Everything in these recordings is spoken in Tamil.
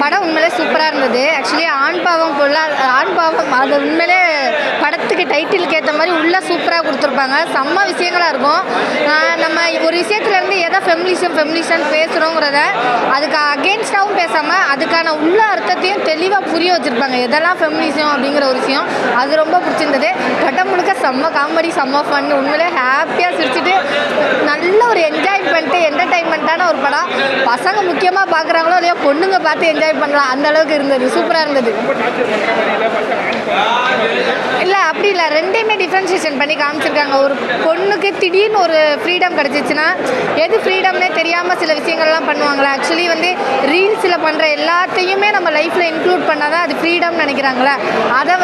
படம் உண்மையிலே சூப்பராக இருந்தது. ஆக்சுவலி ஆண் பாவம் அது உண்மையிலே படத்துக்கு டைட்டிலுக்கு ஏற்ற மாதிரி உள்ளே சூப்பராக கொடுத்துருப்பாங்க. செம்ம விஷயங்களாக இருக்கும். நம்ம ஒரு விஷயத்துலேருந்து எதை ஃபெமினிசம் பேசுகிறோங்கிறத அதுக்கு அகெயின்ஸ்டாகவும் பேசாமல் அதுக்கான உள்ள அர்த்தத்தையும் தெளிவாக புரிய வச்சுருப்பாங்க. எதெல்லாம் ஃபெமினிசம் அப்படிங்கிற ஒரு விஷயம் அது ரொம்ப பிடிச்சிருந்தது. படம் முழுக்க செம்ம காமெடி, செம்ம ஃபன். உண்மையிலே ஹாப்பியாக சிரிச்சுட்டு நல்ல ஒரு என்ஜாய் பண்ணிட்டு என்டர்டைன்மெண்ட்டான ஒரு படம். பசங்க முக்கியமாக பார்க்குறாங்களோ இல்லையா, பொண்ணுங்க பார்த்து என்ஜாய் பண்ணலாம், அந்த அளவுக்கு இருந்தது. சூப்பராக இருந்தது. இல்லை அப்படி இல்லை, ரெண்டையுமே டிஃப்ரென்ஷியேஷன் பண்ணி காமிச்சிருக்காங்க. ஒரு பொண்ணுக்கு திடீர்னு ஒரு ஃப்ரீடம் கிடச்சிச்சின்னா எது ஃப்ரீடம்னே தெரியாமல் சில விஷயங்கள்லாம் பண்ணுவாங்களா. ஆக்சுவலி ரீல்ஸில் பண்ணுற எல்லாத்தையுமே நம்ம லைஃப்பில் இன்க்ளூட் பண்ணால் தான் அது ஃப்ரீடம்னு நினைக்கிறாங்களே, அதை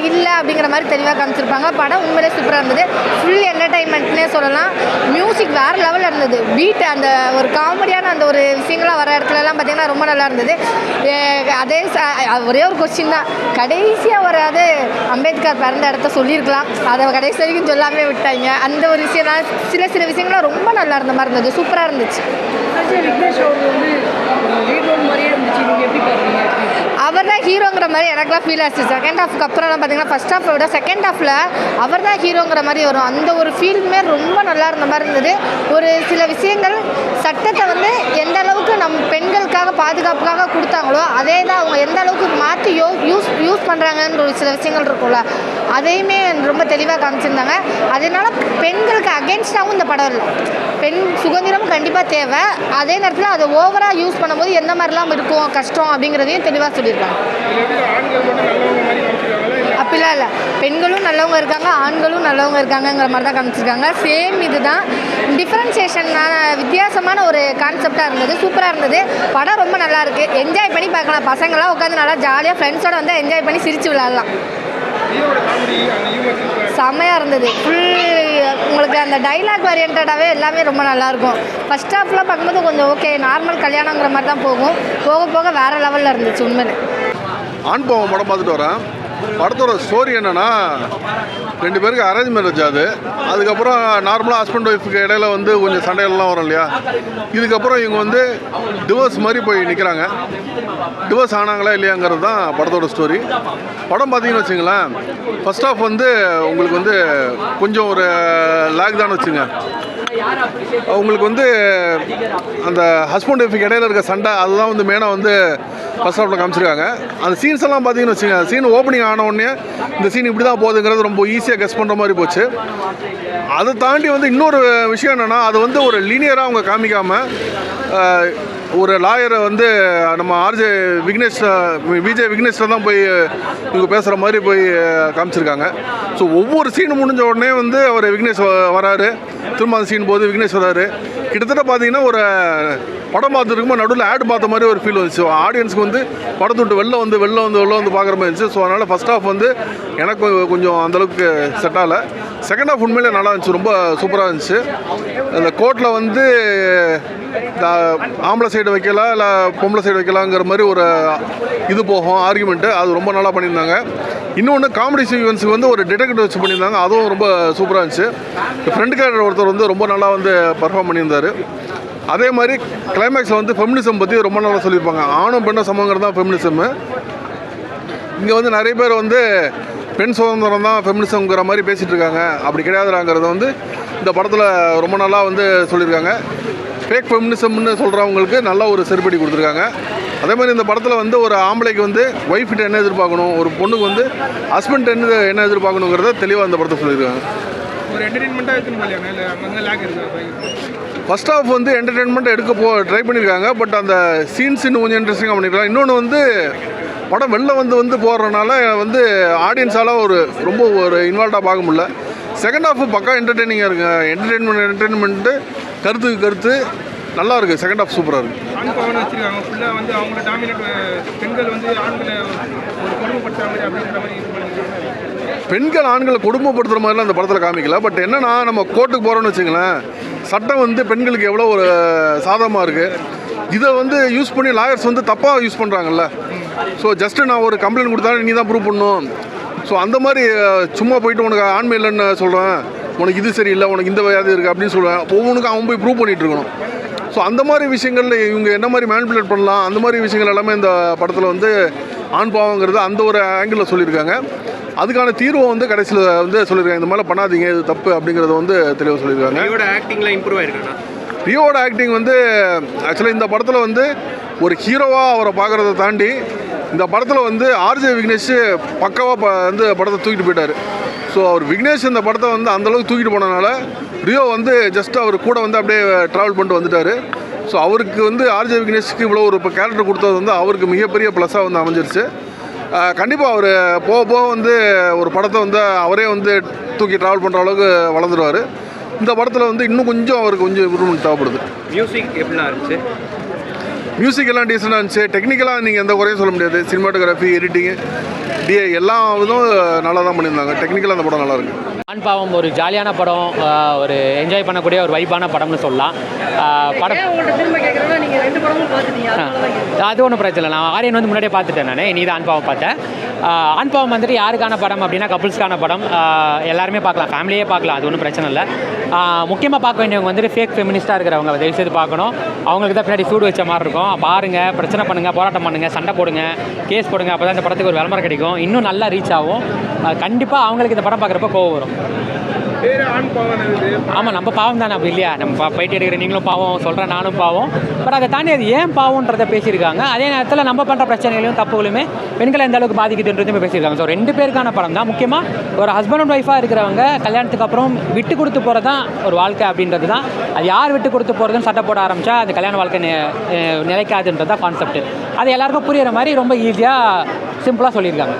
இல்லை அப்படிங்கிற மாதிரி தெளிவாக காமிச்சிருப்பாங்க. படம் உண்மையிலே சூப்பராக இருந்தது. ஃபுல் என்டர்டைன்மெண்ட்னே சொல்லலாம். மியூசிக் வேறு லெவலில் இருந்தது. பீட் அந்த ஒரு காமெடியான அந்த ஒரு விஷயங்கள்லாம் வர இடத்துலலாம் பார்த்திங்கன்னா ரொம்ப நல்லா இருந்தது. அதே ஒரே ஒரு கொஸ்டின் தான், கடைசியாக வராது அம்பேத்கர் பிறந்த இடத்த சொல்லியிருக்கலாம், அதை கடைசி வரைக்கும் சொல்லாமே விட்டாங்க. அந்த ஒரு விஷயம் தான். சில விஷயங்கள்லாம் ரொம்ப நல்லா இருந்த மாதிரி இருந்தது. சூப்பராக இருந்துச்சு. அவர் தான் ஹீரோங்கிற மாதிரி எனக்குலாம் ஃபீல் ஆச்சு. செகண்ட் ஹாஃப்க்கு அப்புறம்லாம் பார்த்தீங்கன்னா ஃபஸ்ட் ஹாஃபை விட செகண்ட் ஹாஃபில் அவர் தான் ஹீரோங்கிற மாதிரி வரும். அந்த ஒரு ஃபீல்டுமே ரொம்ப நல்லா இருந்த மாதிரி இருந்தது. ஒரு சில விஷயங்கள் சட்டத்தை எந்த அளவுக்கு நம்ம பெண்களுக்காக பாதுகாப்புக்காக கொடுத்தாங்களோ அதே தான் அவங்க எந்த அளவுக்கு மாற்றி யூஸ் பண்ணுறாங்கன்ற ஒரு சில விஷயங்கள் இருக்கும்ல, அதையுமே ரொம்ப தெளிவாக காமிச்சிருந்தாங்க. அதனால் பெண்களுக்கு அகென்ஸ்டாகவும் இந்த படம் இல்லை. பெண் சுதந்திரமும் கண்டிப்பாக தேவை. அதே நேரத்தில் அதை ஓவராக யூஸ் பண்ணும்போது எந்த மாதிரிலாம் இருக்கும் கஷ்டம் அப்படிங்கிறதையும் தெளிவாக சொல்லியிருக்காங்க. அப்படிலாம் இல்லை, பெண்களும் நல்லவங்க இருக்காங்க, ஆண்களும் நல்லவங்க இருக்காங்கங்கிற மாதிரி தான் காமிச்சிருக்காங்க. சேம் இதுதான். டிஃப்ரென்சியேஷனான வித்தியாசமான ஒரு கான்செப்டாக இருந்தது. சூப்பராக இருந்தது. படம் ரொம்ப நல்லா இருக்குது. என்ஜாய் பண்ணி பார்க்கலாம். பசங்களாம் உட்காந்து நல்லா ஜாலியாக ஃப்ரெண்ட்ஸோடு என்ஜாய் பண்ணி சிரித்து விளையாடலாம். செம்மையாக இருந்தது. உங்களுக்கு அந்த டைலாக் ஓரியன்டாகவே எல்லாமே ரொம்ப நல்லாயிருக்கும். ஃபஸ்ட் ஹாஃப்லாம் பார்க்கும்போது கொஞ்சம் ஓகே, நார்மல் கல்யாணங்கிற மாதிரி தான் போகும். போக போக வேறு லெவலில் இருந்துச்சு. உண்மையிலே ஆண் பாவம் படம் பார்த்துட்டு வரேன். படத்தோட ஸ்டோரி என்னென்னா, 2 பேருக்கு அரேஞ்ச் மேரேஜ் ஆகுது. அதுக்கப்புறம் நார்மலாக ஹஸ்பண்ட் ஒய்ஃபுக்கு இடையில கொஞ்சம் சண்டைகள்லாம் வரும் இல்லையா. இதுக்கப்புறம் இவங்க டிவோர்ஸ் மாதிரி போய் நிற்கிறாங்க. டிவோர்ஸ் ஆனாங்களா இல்லையாங்கிறது தான் படத்தோட ஸ்டோரி. படம் பார்த்தீங்கன்னு வச்சுங்களேன், ஃபஸ்ட் ஆஃப் உங்களுக்கு கொஞ்சம் ஒரு லேக் தான் வச்சுங்க. உங்களுக்கு அந்த ஹஸ்பண்ட் ஒய்ஃபுக்கு இடையில இருக்க சண்டை அதுதான் மெயினாக ஃபஸ்ட் ஹாஃபில் காமிச்சிருக்காங்க. அந்த சீன்ஸ் எல்லாம் பார்த்தீங்கன்னு வச்சுங்க, சீன் ஓப்பனிங் ஆன உடனே இந்த சீன் இப்படி தான் போகுதுங்கிறது ரொம்ப ஈஸியாக கெஸ் பண்ணுற மாதிரி போச்சு. அதை தாண்டி இன்னொரு விஷயம் என்னென்னா, அது ஒரு லீனியராக அவங்க காமிக்காமல் ஒரு லாயரை நம்ம விஜய் விக்னேஷ் தான் போய் இவங்க பேசுகிற மாதிரி போய் காமிச்சிருக்காங்க. ஸோ ஒவ்வொரு சீனும் முடிஞ்ச உடனே அவர் விக்னேஷ் வராரு, திரும்ப அந்த சீன் போது விக்னேஷ் வராரு. கிட்டத்தட்ட பார்த்தீங்கன்னா ஒரு படம் பார்த்துருக்கும்போது நடுவில் ஆட் பார்த்த மாதிரி ஒரு ஃபீல் வந்துச்சு. ஆடியன்ஸுக்கு படத்தை விட்டு வெளில வந்து பார்க்குற மாதிரி இருந்துச்சு. ஸோ அதனால் ஃபஸ்ட் ஹாஃப் எனக்கு கொஞ்சம் அந்தளவுக்கு செட் ஆகலை. செகண்ட் ஹாஃப் உண்மையிலே நல்லா இருந்துச்சு. ரொம்ப சூப்பராக இருந்துச்சு. அந்த கோர்ட்டில் ஆம்பளை சைடு வைக்கலாம் இல்லை பொம்பளை சைடு வைக்கலாங்கிற மாதிரி ஒரு இது போகும் ஆர்குமெண்ட்டு. அது ரொம்ப நல்லா பண்ணியிருந்தாங்க. இன்னொன்று காமெடி சீக்வன்ஸுக்கு ஒரு டிடெக்டிவ் வச்சு பண்ணியிருந்தாங்க. அதுவும் ரொம்ப சூப்பராக இருந்துச்சு. ஃப்ரெண்ட் கேரக்டர் ஒருத்தர் ரொம்ப நல்லா பர்ஃபார்ம் பண்ணியிருந்தார். அதே மாதிரி கிளைமேக்ஸில் ஃபெமினிசம் பற்றி ரொம்ப நல்லா சொல்லியிருப்பாங்க. ஆணும் பெண்ணும் சமங்கிறது தான் ஃபெமினிசம். இங்கே நிறைய பேர் பெண் சுதந்திரம் தான் ஃபெமினிசம்ங்கிற மாதிரி பேசிகிட்டு இருக்காங்க. அப்படி கிடையாதுறாங்கிறத இந்த படத்தில் ரொம்ப நல்லா சொல்லியிருக்காங்க. ஃபேக் ஃபெமினிசம்னு சொல்கிறவங்களுக்கு நல்ல ஒரு செருப்படி கொடுத்துருக்காங்க. அதே மாதிரி இந்த படத்தில் ஒரு ஆம்பளைக்கு ஒய்ஃப்கிட்ட என்ன எதிர்பார்க்கணும், ஒரு பொண்ணுக்கு ஹஸ்பண்ட் என்ன எதிர்பார்க்கணுங்கிறத தெளிவாக இந்த படத்தை சொல்லியிருக்காங்க. ஒரு ஃபர்ஸ்ட் ஹாஃப் என்டர்டெயின்மெண்ட் எடுக்க ட்ரை பண்ணியிருக்காங்க. பட் அந்த சீன்ஸ் இன்னும் கொஞ்சம் இன்ட்ரெஸ்டிங்காக பண்ணியிருக்காங்க. இன்னொன்று படம் வெளில போடுறதுனால ஆடியன்ஸால் ரொம்ப இன்வால்வ்டாக பார்க்க முடியல. செகண்ட் ஹாஃப் பக்கா என்டர்டெய்னிங்காக இருக்குங்க. என்டர்டெயின்மெண்ட்டு கருத்து நல்லா இருக்குது. செகண்ட் ஹாஃப் சூப்பராக இருக்குது. பெண்கள் ஆண்களை கொடுமைப்படுத்துகிற மாதிரிலாம் அந்த படத்தில் காமிக்கல. பட் என்னென்னா, நம்ம கோர்ட்டுக்கு போகிறோன்னு வச்சுங்களேன், சட்டம் பெண்களுக்கு எவ்வளோ ஒரு சாதகமாக இருக்குது. இதை யூஸ் பண்ணி லாயர்ஸ் தப்பாக யூஸ் பண்ணுறாங்கல்ல. ஸோ ஜஸ்ட்டு நான் ஒரு கம்ப்ளைண்ட் கொடுத்தாலும் நீ தான் ப்ரூவ் பண்ணணும். ஸோ அந்த மாதிரி சும்மா போயிட்டு உனக்கு ஆண்மை இல்லைன்னு சொல்கிறேன், உனக்கு இது சரியில்லை, உனக்கு இந்த வியாதி இருக்குது அப்படின்னு சொல்லுவேன். ஒவ்வொன்றுக்கும் அவன் போய் ப்ரூவ் பண்ணிகிட்டு இருக்கணும். ஸோ அந்த மாதிரி விஷயங்கள்ல இவங்க என்ன மாதிரி மேனிபுலேட் பண்ணலாம், அந்த மாதிரி விஷயங்கள் எல்லாமே இந்த படத்தில் வந்து ஆண் பாவங்கிறது அந்த ஒரு ஆங்கிளில் சொல்லியிருக்காங்க. அதுக்கான தீர்வை வந்து கடைசியில் வந்து சொல்லியிருக்காங்க, இந்த மாதிரிலாம் பண்ணாதீங்க, இது தப்பு அப்படிங்கிறத வந்து தெளிவாக சொல்லியிருக்காங்க. ரியோட ஆக்டிங்லாம் இம்ப்ரூவ் ஆயிருக்காண்ணா? ரியோட ஆக்டிங் வந்து ஆக்சுவலாக இந்த படத்தில் வந்து ஒரு ஹீரோவாக அவரை பார்க்குறத தாண்டி இந்த படத்தில் வந்து ஆர்ஜே விக்னேஷ் பக்காவாக வந்து படத்தை தூக்கிட்டு போயிட்டார். ஸோ அவர் விக்னேஷ் இந்த படத்தை வந்து அந்தளவுக்கு தூக்கிட்டு போனதுனால ரியோ வந்து ஜஸ்ட் அவர் கூட வந்து அப்படியே ட்ராவல் பண்ணிட்டு வந்துட்டார். ஸோ அவருக்கு வந்து ஆர்ஜே விக்னேஷ்க்கு இவ்வளோ ஒரு இப்போ கேரக்டர் கொடுத்தது வந்து அவருக்கு மிகப்பெரிய ப்ளஸ்ஸாக வந்து அமைஞ்சிருச்சு. கண்டிப்பாக அவர் போக போக வந்து ஒரு படத்தை வந்து அவரே வந்து தூக்கி ட்ராவல் பண்ணுற அளவுக்கு வளர்ந்துருவார். இந்த படத்தில் வந்து இன்னும் கொஞ்சம் அவருக்கு கொஞ்சம் இம்ப்ரூவ்மெண்ட் தேவைப்படுது. மியூசிக் எப்படின்னா இருந்துச்சு? மியூசிக் எல்லாம் டீசெண்டாக இருந்துச்சு. டெக்னிக்கலாக நீங்கள் எந்த குறையும் சொல்ல முடியாது. சினிமாட்டோகிராஃபி, எடிட்டிங்கு, டிஏ எல்லா இதுவும் நல்லா தான் பண்ணியிருந்தாங்க. டெக்னிக்கலாக அந்த படம் நல்லாயிருக்கு. ஆண் பாவம் ஒரு ஜாலியான படம், ஒரு என்ஜாய் பண்ணக்கூடிய ஒரு வைப்பான படம்னு சொல்லலாம். படம் அது ஒன்றும் பிரச்சனை இல்லை. நான் ஆரியன் வந்து முன்னாடியே பார்த்துட்டேன். நான் இனி தான் ஆண் பாவம் பார்த்தேன். ஆண் பாவம் வந்துட்டு யாருக்கான படம் அப்படின்னா கப்புள்ஸ்க்கான படம். எல்லாருமே பார்க்கலாம், ஃபேமிலியே பார்க்கலாம், அது ஒன்றும் பிரச்சனை இல்லை. முக்கியமாக பார்க்க வேண்டியவங்க வந்துட்டு ஃபேக் ஃபெமினிஸ்ட்டாக இருக்கிறவங்க தயவுசெய்து பார்க்கணும். அவங்களுக்கு தான் பின்னாடி சூடு வச்ச மாதிரி இருக்கும். பாருங்கள், பிரச்சனை பண்ணுங்கள், போராட்டம் பண்ணுங்கள், சண்டை போடுங்க, கேஸ் போடுங்க. அப்போ தான் இந்த படத்துக்கு ஒரு விளம்பரம் கிடைக்கும், இன்னும் நல்லா ரீச் ஆகும். கண்டிப்பாக அவங்களுக்கு இந்த படம் பார்க்குறப்ப கோவம் வரும். ஆமாம், நம்ம பாவம் தானே அப்படி இல்லையா? நம்ம போயிட்டு எடுக்கிற நீங்களும் பாவம், சொல்கிறேன் நானும் பாவம். பட் அதை தாண்டி அது ஏன் பாவன்றதை பேசியிருக்காங்க. அதே நேரத்தில் நம்ம பண்ணுற பிரச்சனைகளையும் தப்புகளுமே பெண்களை எந்த அளவுக்கு பாதிக்குதுன்றதுமே பேசியிருக்காங்க. ஸோ 2 பேருக்கான படம் தான். முக்கியமாக ஒரு ஹஸ்பண்ட் அண்ட் ஒய்ஃபாக இருக்கிறவங்க கல்யாணத்துக்கு அப்புறம் விட்டு கொடுத்து போகிறது தான் ஒரு வாழ்க்கை அப்படின்றது தான். அது யார் விட்டு கொடுத்து போகிறதுன்னு சட்டை போட ஆரம்பித்தா அது கல்யாண வாழ்க்கை நிலைக்காதுன்றது தான் கான்செப்ட். அது எல்லாருக்கும் புரிகிற மாதிரி ரொம்ப ஈஸியாக சிம்பிளாக சொல்லியிருக்காங்க.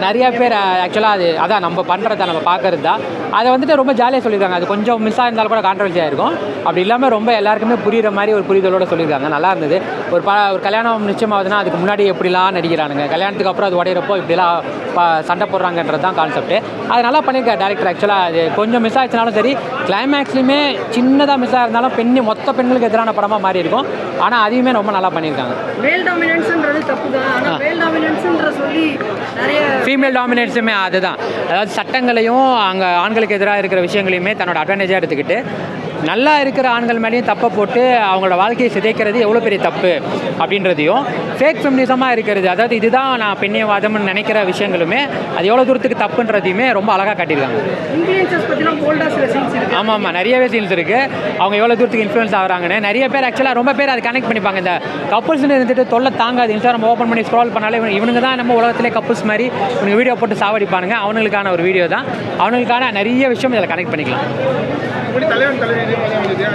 நிறைய பேர் ஆக்சுவலாக அதான் நம்ம பண்ணுறதா, நம்ம பார்க்கறது தான். அதை வந்துட்டு ரொம்ப ஜாலியாக சொல்லியிருக்காங்க. அது கொஞ்சம் மிஸ் ஆயிருந்தாலும் கூட கான்ட்ரவர்சியாக இருக்கும். அப்படி இல்லாமல் ரொம்ப எல்லாருக்குமே புரிகிற மாதிரி ஒரு புரிதலோடு சொல்லியிருக்காங்க. நல்லா இருந்தது. ஒரு கல்யாணம் நிச்சயமாகுதுன்னா அதுக்கு முன்னாடி எப்படிலாம் நடிக்கிறானுங்க, கல்யாணத்துக்கு அப்புறம் அது உடையிறப்போ இப்படிலாம் சண்டை போடுறாங்கன்றது தான் கான்செப்ட். அது நல்லா பண்ணியிருக்காரு டேரக்டர். ஆக்சுவலாக அது கொஞ்சம் மிஸ் ஆயிடுச்சுனாலும் சரி, கிளைமேக்ஸ்லையுமே சின்னதாக மிஸ் ஆயிருந்தாலும் மொத்த பெண்களுக்கு எதிரான படமாக மாறி இருக்கும். ஆனால் அதையுமே ரொம்ப நல்லா பண்ணியிருக்காங்க. ஃபீமேல் டாமினன்ஸுமே அதுதான். அதாவது சட்டங்களையும் அங்கே ஆண்களுக்கு எதிராக இருக்கிற விஷயங்களையுமே தன்னோட அட்வான்டேஜாக எடுத்துக்கிட்டு நல்லா இருக்கிற ஆண்கள் மேலேயும் தப்பை போட்டு அவங்களோட வாழ்க்கையை சிதைக்கிறது எவ்வளோ பெரிய தப்பு அப்படின்றதையும், ஃபேக் ஃபெமினிசமாக இருக்கிறது, அதாவது இதுதான் நான் பெண்ணியவாதம்னு நினைக்கிற விஷயங்களுமே அது எவ்வளோ தூரத்துக்கு தப்புன்றதையுமே ரொம்ப அழகாக காட்டியிருக்காங்க. ஆமாம் ஆமாம், நிறையவே சீன்ஸ் இருக்குது. அவங்க எவ்வளோ தூரத்துக்கு இன்ஃப்ளூயன்ஸ் ஆகிறாங்கன்னு நிறைய பேர் ஆக்சுவலாக ரொம்ப பேர் அதை கனெக்ட் பண்ணிப்பாங்க. இந்த கப்புள்ஸ்னு இருந்துட்டு தொல்லை தாங்காது, இன்ஸ்டாகிராம் ஓப்பன் பண்ணி ஸ்க்ரால் பண்ணாலே இவனுங்க தான் நம்ம உலகத்திலே கப்புள்ஸ் மாதிரி இவனுக்கு வீடியோ போட்டு சாவடிப்பானுங்க. அவனுங்களுக்கான ஒரு வீடியோ தான். அவனுங்களுக்கான நிறைய விஷயம் இதில் கனெக்ட் பண்ணிக்கலாம்.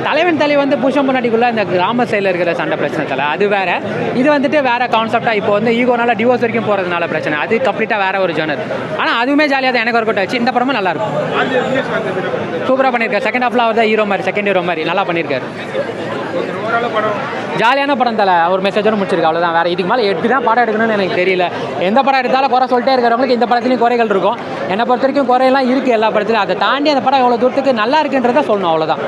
தலைவன் தலை வந்து புருஷன் பொண்டாட்டிக்குள்ள இந்த கிராம சைடில் இருக்கிற சண்டை பிரச்சனை தலை அது வேற. இது வந்துட்டு வேற கான்செப்டாக இப்போ வந்து ஈகோனால டிவோர்ஸ் வரைக்கும் போகிறதுனால பிரச்சனை, அது கம்ப்ளீட்டாக வேற ஒரு ஜானர். ஆனால் அதுவுமே ஜாலியாக தான் எனக்கு ஒர்க் அவுட் ஆச்சு. இந்த படமும் நல்லா இருக்கும், சூப்பராக பண்ணியிருக்காரு. செகண்ட் ஹாஃப்ல அவர் தான் ஹீரோ மாதிரி, செகண்ட் ஹீரோ மாதிரி நல்லா பண்ணியிருக்காரு. ஜாலியான படம் தலை, ஒரு மெசேஜோடு முடிச்சிருக்கு, அவ்வளோதான். வேறு இதுக்கு மேலே எப்படி தான் படம் எடுக்கணும்னு எனக்கு தெரியல. எந்த படம் எடுத்தாலும் குறை சொல்லிட்டே இருக்கிறவங்களுக்கு இந்த படத்துலையும் குறைகள் இருக்கும். என்னை பொறுத்த வரைக்கும் குறையெல்லாம் இருக்குது எல்லா படத்துலையும். அதை தாண்டி அந்த படம் எவ்வளோ தூரத்துக்கு நல்லா இருக்குன்றதை சொல்லணும், அவ்வளோதான்.